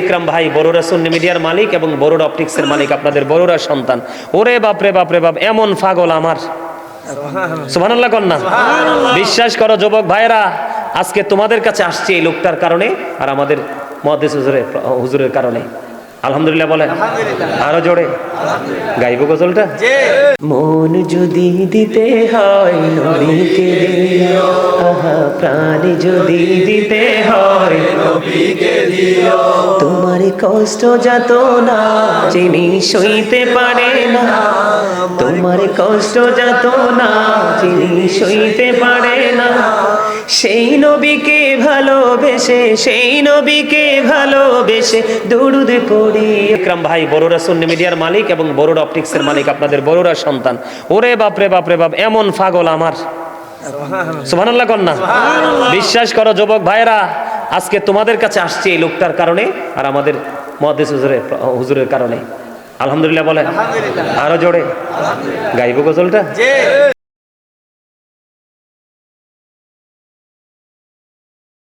ইকরাম ভাই বড়ুরা সুন্নি মিডিয়ার মালিক এবং বড়ুরা অপটিক্সের মালিক, আপনাদের বড়ুরা সন্তান। ওরে বাপরে বাপরে বাপ, এমন পাগল আমার, সুবহানাল্লাহ কন্যা। বিশ্বাস করো যুবক ভাইরা, আজকে তোমাদের কাছে আসছে এই লোকটার কারণে আর আমাদের মুহাদ্দিস হুজুরের কারণে। আলহামদুলিল্লাহ বলেন, আরো জোরে গাইব গজলটা। মন যদি দিতে হয় নবীকে দিও, আহা প্রাণ যদি দিতে হয় নবীকে দিও। তোমার কষ্ট যত না যিনি সইতে পারে না, তোমার কষ্ট যত না যিনি সইতে পারে না, সেই নবীকে ভালোবেসে, সেই নবীকে ভালোবেসে দরুদ পড়ি। ইকরাম ভাই বড়ুরা সুন্নি মিডিয়ার মালিক এবং বড়ুরা অপটিক্সের মালিক, আপনাদের বড়ুরা সন্তান। ওরে বাপরে বাপরে বাপ, এমন পাগল আমার, সুবহানাল্লাহ কন্যা। বিশ্বাস করো যুবক ভাইরা, আজকে তোমাদের কাছে আসছে এই লোকটার কারণে আর আমাদের মুহাদ্দিস হুজুরের কারণে। আলহামদুলিল্লাহ বলেন, আরো জোরে গাইব গজলটা।